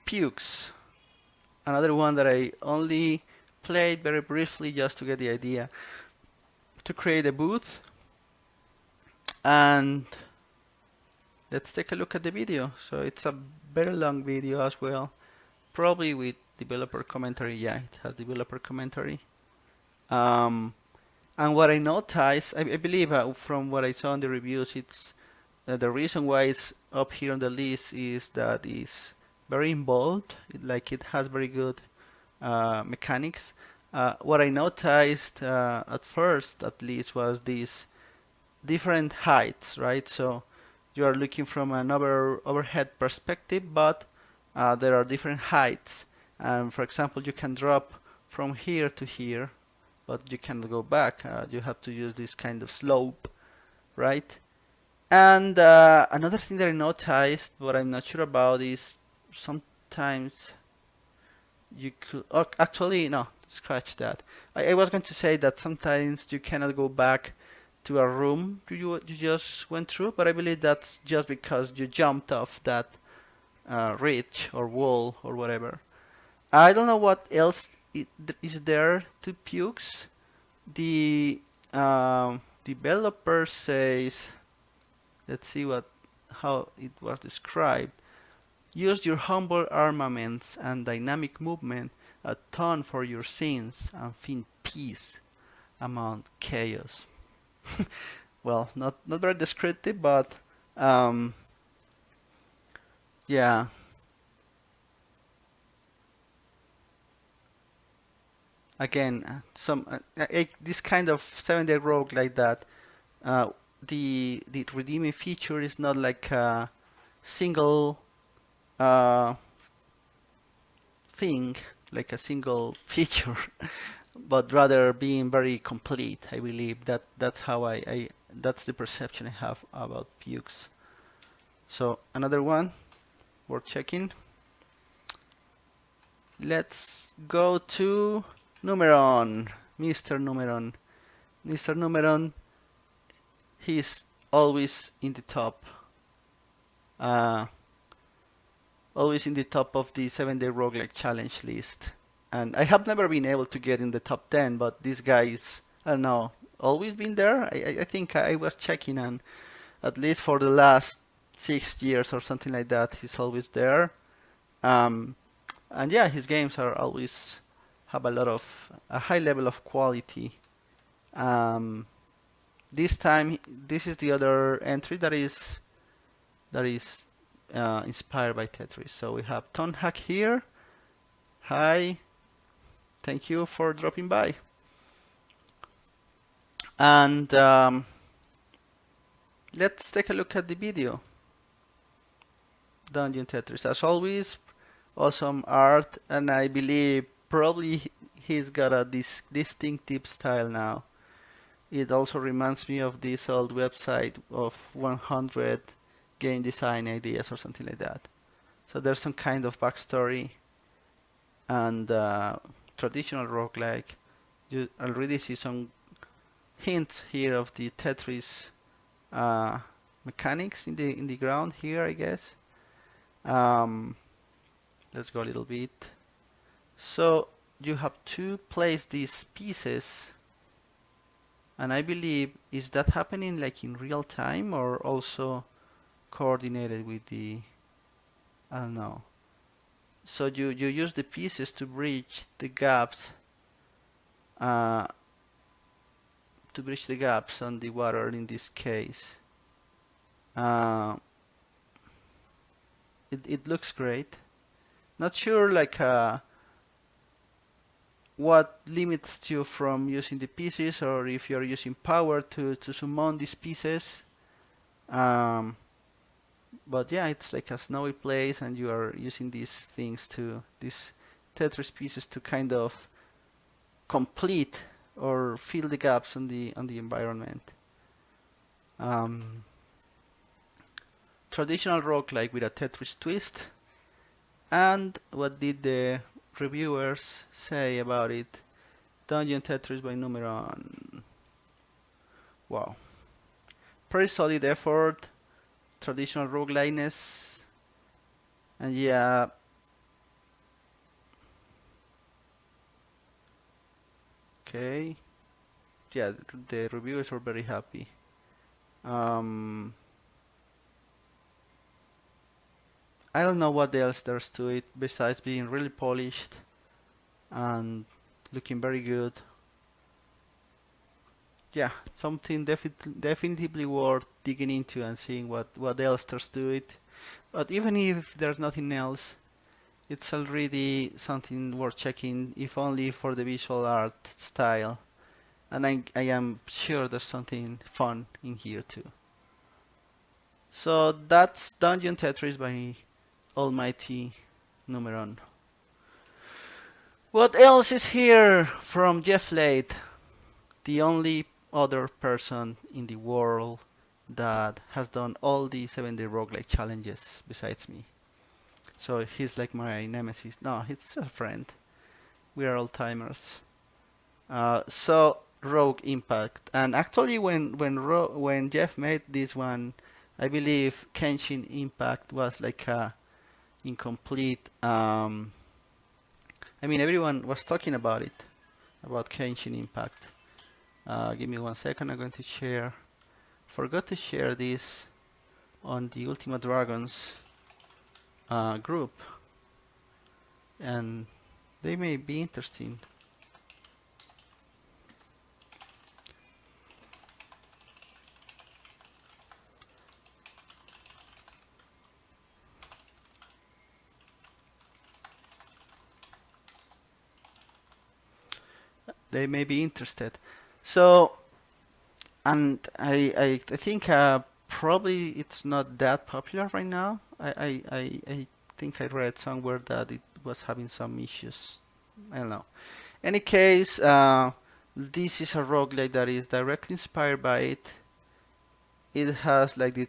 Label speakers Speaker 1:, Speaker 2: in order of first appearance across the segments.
Speaker 1: Pieux, another one that I only played very briefly just to get the idea to create a booth. And let's take a look at the video. So it's a very long video as well, probably with developer commentary. Yeah, it has developer commentary. And what I noticed, I believe from what I saw in the reviews, it's the reason why it's up here on the list is that it's very involved. It has very good mechanics. What I noticed at first, at least, was these different heights, right? So you are looking from an overhead perspective, but there are different heights. And for example, you can drop from here to here, but you cannot go back. You have to use this kind of slope, right? And another thing that I noticed, but I'm not sure about, is sometimes you could, oh, actually, no, scratch that. I was going to say that sometimes you cannot go back to a room you just went through, but I believe that's just because you jumped off that ridge or wall or whatever. I don't know what else is there to Pieux. The developer says, let's see how it was described. Use your humble armaments and dynamic movement atone for your sins and find peace among chaos. Well, not very descriptive, but yeah. Again, this kind of 7-day rogue like that. Uh, the redeeming feature is not like a single thing, like a single feature, but rather being very complete. I believe that's how that's the perception I have about Pieux. So another one worth checking. Let's go to Numeron, Mr. Numeron. Mr. Numeron, he's always in the top. Always in the top of the 7-day roguelike challenge list. And I have never been able to get in the top 10, but this guy is, I don't know, always been there. I think I was checking, and at least for the last 6 years or something like that, he's always there. And yeah, his games are always have a high level of quality. This time, this is the other entry that is inspired by Tetris. So we have Tonhack here. Hi, thank you for dropping by. And let's take a look at the video. Dungeon Tetris, as always, awesome art, and I believe probably he's got a distinctive style now. It also reminds me of this old website of 100 game design ideas or something like that. So there's some kind of backstory and traditional roguelike. You already see some hints here of the Tetris mechanics in the ground here, I guess. Let's go a little bit. So you have to place these pieces, and I believe, is that happening like in real time or also coordinated with the, I don't know. So you use the pieces to bridge the gaps on the water in this case. It looks great. Not sure like what limits you from using the pieces, or if you're using power to summon these pieces. But yeah, it's like a snowy place, and you are using these Tetris pieces to kind of complete or fill the gaps on the environment. Traditional roguelike with a Tetris twist. And what did the reviewers say about it? Dungeon Tetris by Numeron. Wow. Pretty solid effort, traditional roguelikeness, and yeah, Okay. Yeah, the reviewers are very happy. Um, I don't know what else there's to it besides being really polished and looking very good. Yeah, something definitively worth digging into and seeing what else there's to it. But even if there's nothing else, it's already something worth checking, if only for the visual art style. And I am sure there's something fun in here too. So that's Dungeon Tetris by Almighty Numeron. What else is here from Jeff Lade, the only other person in the world that has done all the 7-day roguelike challenges besides me. So he's like my nemesis. No, he's a friend. We are all timers. So Rogue Impact, and actually when Jeff made this one, I believe Kenshin Impact was like a incomplete. I mean, everyone was talking about it, about Kenshin Impact. Give me 1 second. I'm going to share. Forgot to share this on the Ultima Dragons group, and they may be interesting. They may be interested. So, and I think probably it's not that popular right now. I think I read somewhere that it was having some issues. I don't know. Any case, this is a roguelike that is directly inspired by it. It has like the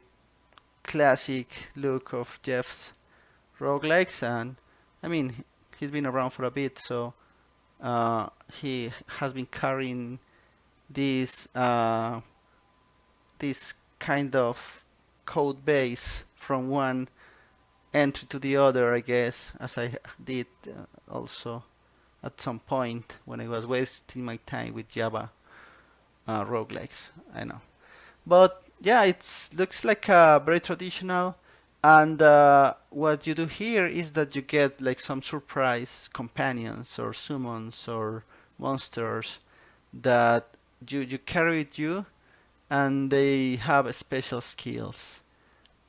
Speaker 1: classic look of Jeff's roguelikes, and I mean he's been around for a bit, so he has been carrying this this kind of code base from one entry to the other, I guess, as I did also at some point when I was wasting my time with Java roguelikes. I know, but yeah, it looks like very traditional. And what you do here is that you get like some surprise companions or summons or monsters that you carry with you, and they have special skills.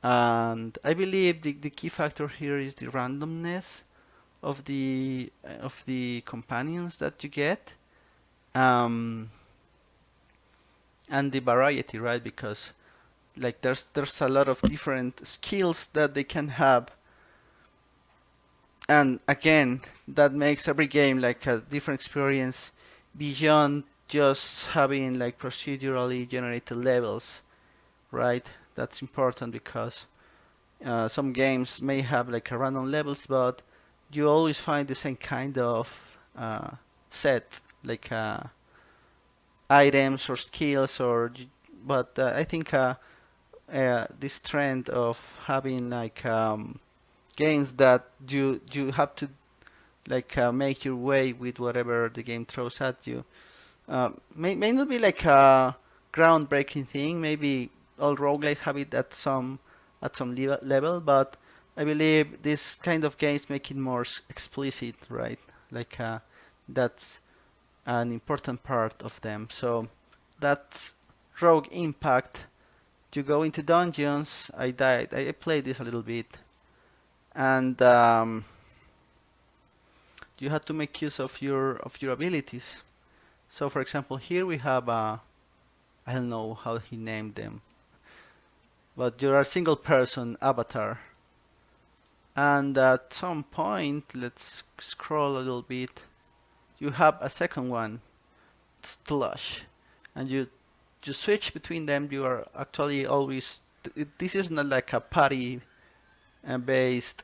Speaker 1: And I believe the key factor here is the randomness of the companions that you get, um, and the variety, right? Because like there's a lot of different skills that they can have, and again that makes every game like a different experience beyond just having like procedurally generated levels, right? That's important because some games may have like a random levels, but you always find the same kind of set, like items or skills, or but I think this trend of having like games that you have to like make your way with whatever the game throws at you may not be like a groundbreaking thing. Maybe all roguelikes have it at some level, but I believe this kind of games make it more explicit, right? Like that's an important part of them. So that's Rogue Impact. You go into dungeons. I died. I played this a little bit, and you had to make use of your abilities. So, for example, here we have I don't know how he named them, but you're a single person avatar. And at some point, let's scroll a little bit, you have a second one, Slush. And you switch between them. You are actually always, this is not like a party based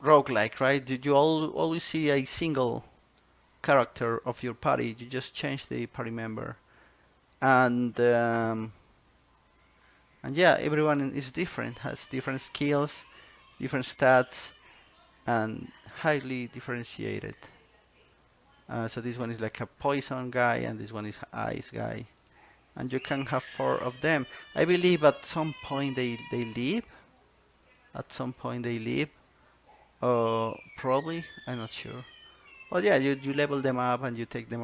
Speaker 1: roguelike, right? You always see a single character of your party. You just change the party member. And and yeah, everyone is different, has different skills, different stats, and highly differentiated. So this one is like a poison guy, and this one is ice guy. And you can have 4 of them. I believe at some point they leave. At some point they leave. Probably. I'm not sure. But yeah, you level them up and you take them